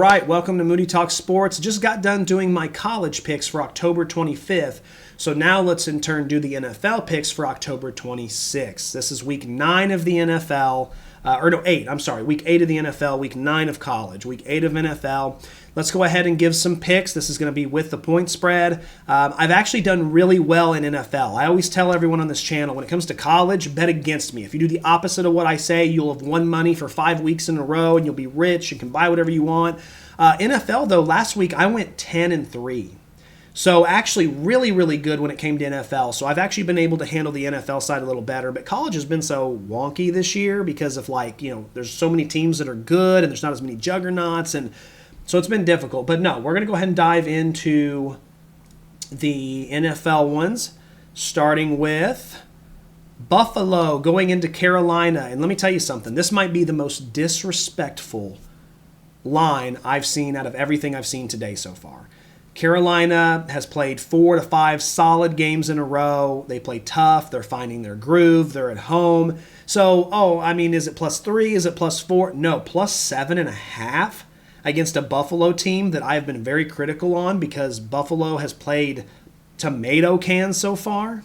right, welcome to Moody Talk Sports. Just got done doing my college picks for October 25th. So now let's in turn do the NFL picks for October 26th. This is week 9 of the NFL. Week 8 of the NFL, week 9 of college, week 8 of NFL. Let's go ahead and give some picks. This is going to be with the point spread. I've actually done really well in NFL. I always tell everyone on this channel, when it comes to college, bet against me. If you do the opposite of what I say, you'll have won money for 5 weeks in a row, and you'll be rich. You can buy whatever you want. NFL, though, last week I went 10-3. So actually really, really good when it came to NFL. So I've actually been able to handle the NFL side a little better. But college has been so wonky this year because of there's so many teams that are good and there's not as many juggernauts. And so it's been difficult. But no, we're going to go ahead and dive into the NFL ones, starting with Buffalo going into Carolina. And let me tell you something. This might be the most disrespectful line I've seen out of everything I've seen today so far. Carolina has played 4 to 5 solid games in a row. They play tough. They're finding their groove. They're at home. So, is it +3? Is it +4? No, +7.5 against a Buffalo team that I've been very critical on because Buffalo has played tomato cans so far.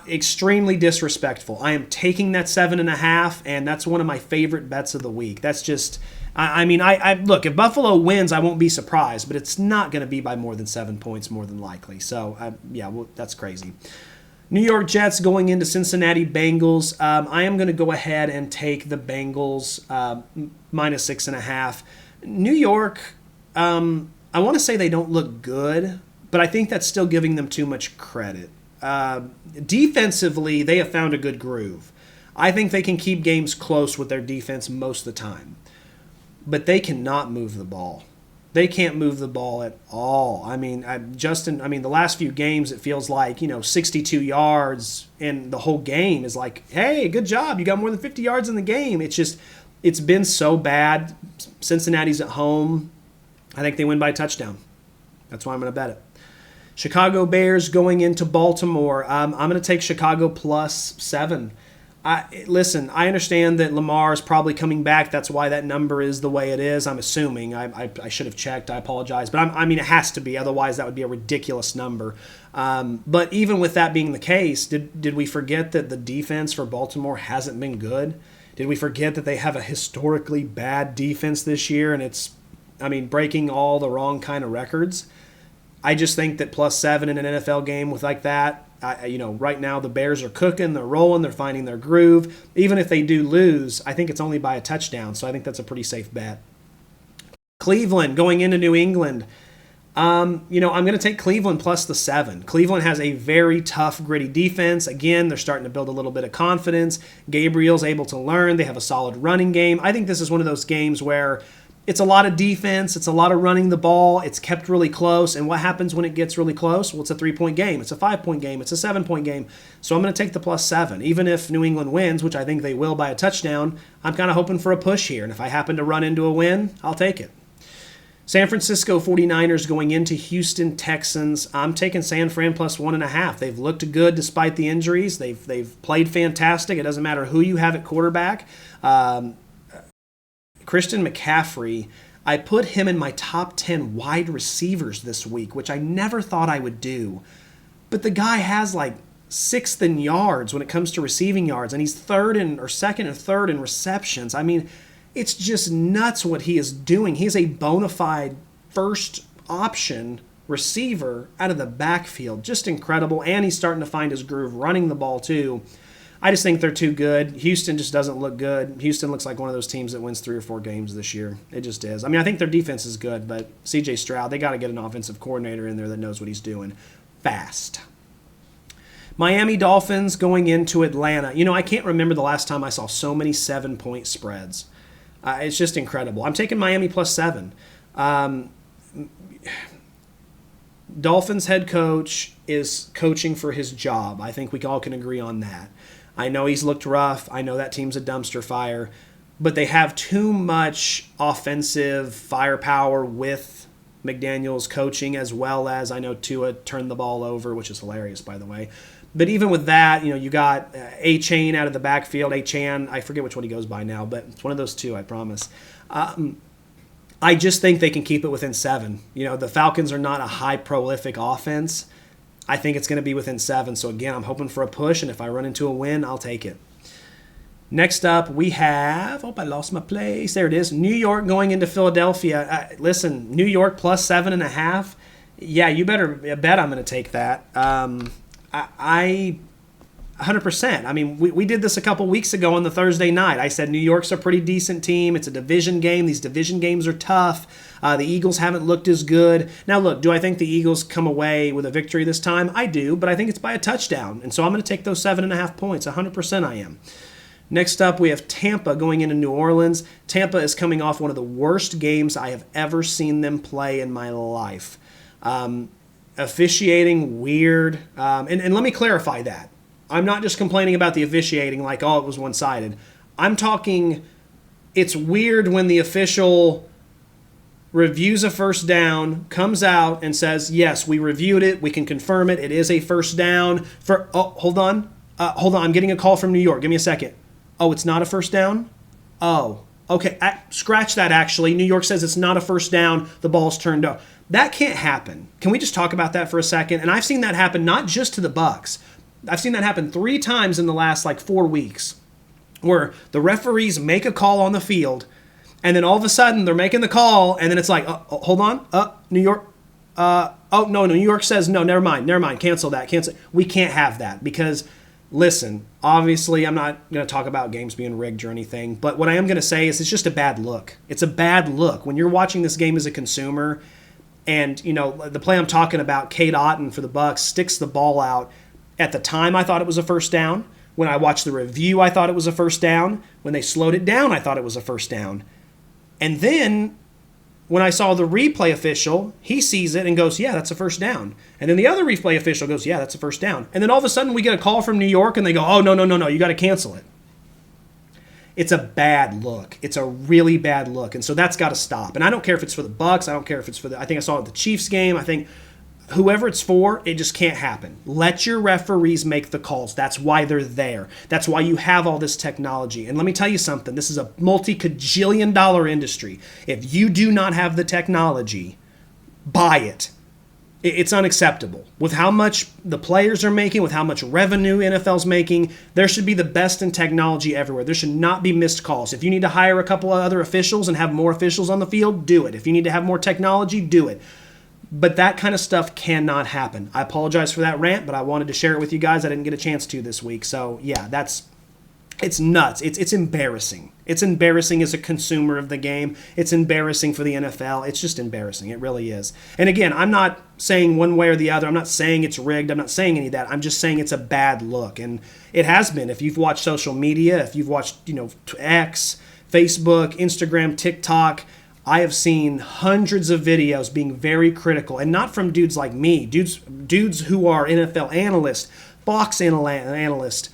Extremely disrespectful. I am taking that 7.5, and that's one of my favorite bets of the week. That's just... look, if Buffalo wins, I won't be surprised, but it's not going to be by more than 7 points, more than likely. So, that's crazy. New York Jets going into Cincinnati Bengals. I am going to go ahead and take the Bengals -6.5. New York, I want to say they don't look good, but I think that's still giving them too much credit. Defensively, they have found a good groove. I think they can keep games close with their defense most of the time. But they cannot move the ball. They can't move the ball at all. The last few games, it feels like, 62 yards and the whole game is like, hey, good job. You got more than 50 yards in the game. It's been so bad. Cincinnati's at home. I think they win by a touchdown. That's why I'm going to bet it. Chicago Bears going into Baltimore. I'm going to take Chicago +7. I understand that Lamar is probably coming back. That's why that number is the way it is. I'm assuming. I should have checked. I apologize. But it has to be. Otherwise, that would be a ridiculous number. But even with that being the case, did we forget that the defense for Baltimore hasn't been good? Did we forget that they have a historically bad defense this year and it's, breaking all the wrong kind of records? I just think that +7 in an NFL game with like that, right now the Bears are cooking, they're rolling, they're finding their groove. Even if they do lose, I think it's only by a touchdown, so I think that's a pretty safe bet. Cleveland going into New England. I'm going to take Cleveland +7. Cleveland has a very tough, gritty defense. Again, they're starting to build a little bit of confidence. Gabriel's able to learn. They have a solid running game. I think this is one of those games where it's a lot of defense. It's a lot of running the ball. It's kept really close. And what happens when it gets really close? Well, it's a 3-point game. It's a 5-point game. It's a 7-point game. So I'm going to take the +7. Even if New England wins, which I think they will by a touchdown, I'm kind of hoping for a push here. And if I happen to run into a win, I'll take it. San Francisco 49ers going into Houston Texans. I'm taking San Fran +1.5. They've looked good despite the injuries. They've played fantastic. It doesn't matter who you have at quarterback. Christian McCaffrey, I put him in my top 10 wide receivers this week, which I never thought I would do. But the guy has 6th in yards when it comes to receiving yards, and he's second or third in receptions. It's just nuts what he is doing. He's a bona fide first option receiver out of the backfield. Just incredible, and he's starting to find his groove running the ball too. I just think they're too good. Houston just doesn't look good. Houston looks like one of those teams that wins 3 or 4 games this year. It just is. I think their defense is good, but C.J. Stroud, they got to get an offensive coordinator in there that knows what he's doing fast. Miami Dolphins going into Atlanta. I can't remember the last time I saw so many 7-point spreads. It's just incredible. I'm taking Miami +7. Dolphins head coach is coaching for his job. I think we all can agree on that. I know he's looked rough. I know that team's a dumpster fire. But they have too much offensive firepower with McDaniel's coaching, as well as I know Tua turned the ball over, which is hilarious, by the way. But even with that, you got A-Chain out of the backfield. A-Chan, I forget which one he goes by now, but it's one of those two, I promise. I just think they can keep it within 7. The Falcons are not a high prolific offense. I think it's going to be within 7. So again, I'm hoping for a push, and if I run into a win, I'll take it. Next up, we have, I lost my place. There it is. New York going into Philadelphia. Listen, New York plus 7.5. Yeah, you better bet I'm going to take that. I 100%. I mean, we did this a couple weeks ago on the Thursday night. I said New York's a pretty decent team. It's a division game. These division games are tough. The Eagles haven't looked as good. Now, look, do I think the Eagles come away with a victory this time? I do, but I think it's by a touchdown. And so I'm going to take those 7.5 points. 100% I am. Next up, we have Tampa going into New Orleans. Tampa is coming off one of the worst games I have ever seen them play in my life. Officiating, weird. And let me clarify that. I'm not just complaining about the officiating like, it was one-sided. I'm talking, it's weird when the official reviews a first down, comes out and says, yes, we reviewed it, we can confirm it, it is a first down. Hold on, I'm getting a call from New York. Give me a second. Oh, it's not a first down? Oh, okay. Scratch that, actually. New York says it's not a first down. The ball's turned up. That can't happen. Can we just talk about that for a second? And I've seen that happen not just to the Bucs. I've seen that happen 3 times in the last 4 weeks where the referees make a call on the field and then all of a sudden they're making the call and then it's like, hold on, New York, no, New York says no, never mind, cancel that, cancel. We can't have that because, listen, obviously I'm not going to talk about games being rigged or anything, but what I am going to say is it's just a bad look. It's a bad look. When you're watching this game as a consumer and, the play I'm talking about, Cade Otton for the Bucs sticks the ball out. At the time, I thought it was a first down. When I watched the review, I thought it was a first down. When they slowed it down, I thought it was a first down. And then when I saw the replay official, he sees it and goes, yeah, that's a first down. And then the other replay official goes, yeah, that's a first down. And then all of a sudden we get a call from New York and they go, oh, no, you got to cancel it. It's a bad look. It's a really bad look. And so that's got to stop. And I don't care if it's for the Bucs. I don't care if it's for I think I saw it at the Chiefs game. I think whoever it's for, it just can't happen. Let your referees make the calls. That's why they're there. That's why you have all this technology. And let me tell you something. This is a multi-cajillion-dollar industry. If you do not have the technology, buy it. It's unacceptable. With how much the players are making, with how much revenue NFL's making, there should be the best in technology everywhere. There should not be missed calls. If you need to hire a couple of other officials and have more officials on the field, do it. If you need to have more technology, do it. But that kind of stuff cannot happen. I apologize for that rant, but I wanted to share it with you guys. I didn't get a chance to this week. So, yeah, it's nuts. It's embarrassing. It's embarrassing as a consumer of the game. It's embarrassing for the NFL. It's just embarrassing. It really is. And again, I'm not saying one way or the other. I'm not saying it's rigged. I'm not saying any of that. I'm just saying it's a bad look. And it has been. If you've watched social media, if you've watched, X, Facebook, Instagram, TikTok, I have seen hundreds of videos being very critical, and not from dudes like me, dudes who are NFL analysts, Fox analysts.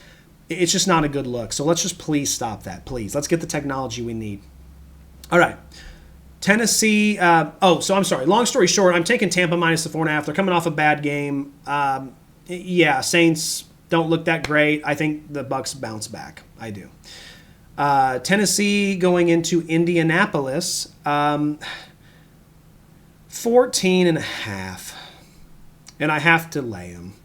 It's just not a good look. So let's just please stop that, please. Let's get the technology we need. All right. Tennessee. I'm sorry. Long story short, I'm taking Tampa minus the 4.5. They're coming off a bad game. Saints don't look that great. I think the Bucs bounce back. I do. Tennessee going into Indianapolis, 14.5. And I have to lay them.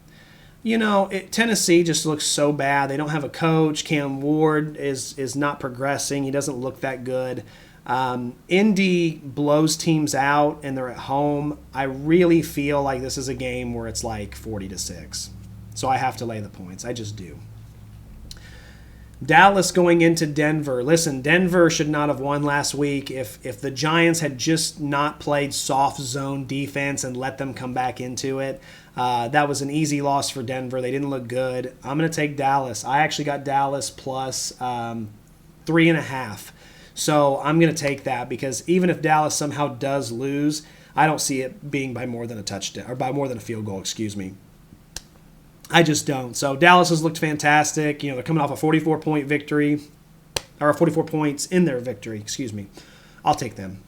Tennessee just looks so bad. They don't have a coach. Cam Ward is not progressing. He doesn't look that good. Indy blows teams out, and they're at home. I really feel like this is a game where it's like 40-6. So I have to lay the points. I just do. Dallas going into Denver. Listen, Denver should not have won last week. If the Giants had just not played soft zone defense and let them come back into it, that was an easy loss for Denver. They didn't look good. I'm going to take Dallas. I actually got Dallas plus 3.5. So I'm going to take that because even if Dallas somehow does lose, I don't see it being by more than a touchdown or by more than a field goal, I just don't. So Dallas has looked fantastic. They're coming off a 44-point victory, or 44 points in their victory. I'll take them.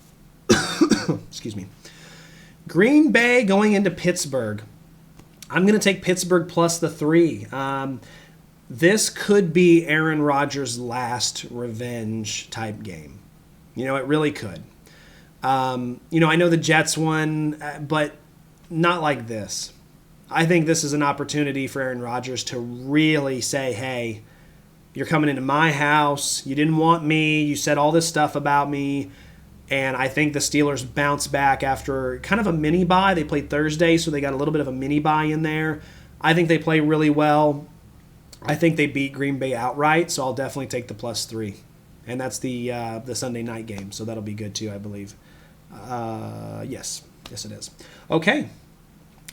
Green Bay going into Pittsburgh. I'm going to take Pittsburgh plus the 3. This could be Aaron Rodgers' last revenge type game. It really could. I know the Jets won, but not like this. I think this is an opportunity for Aaron Rodgers to really say, hey, you're coming into my house. You didn't want me. You said all this stuff about me. And I think the Steelers bounce back after kind of a mini bye. They played Thursday, so they got a little bit of a mini bye in there. I think they play really well. I think they beat Green Bay outright, so I'll definitely take the +3. And that's the Sunday night game, so that'll be good too, I believe. Yes, it is. Okay.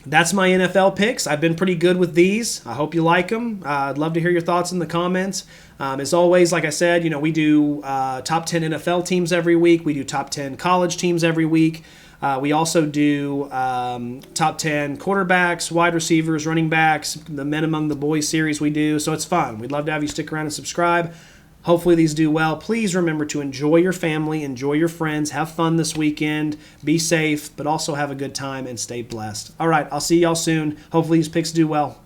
That's my NFL picks. I've been pretty good with these. I hope you like them. I'd love to hear your thoughts in the comments. As always, like I said, we do top 10 NFL teams every week. We do top 10 college teams every week. We also do top 10 quarterbacks, wide receivers, running backs, the Men Among the Boys series we do. So it's fun. We'd love to have you stick around and subscribe. Hopefully these do well. Please remember to enjoy your family, enjoy your friends, have fun this weekend, be safe, but also have a good time and stay blessed. All right, I'll see y'all soon. Hopefully these picks do well.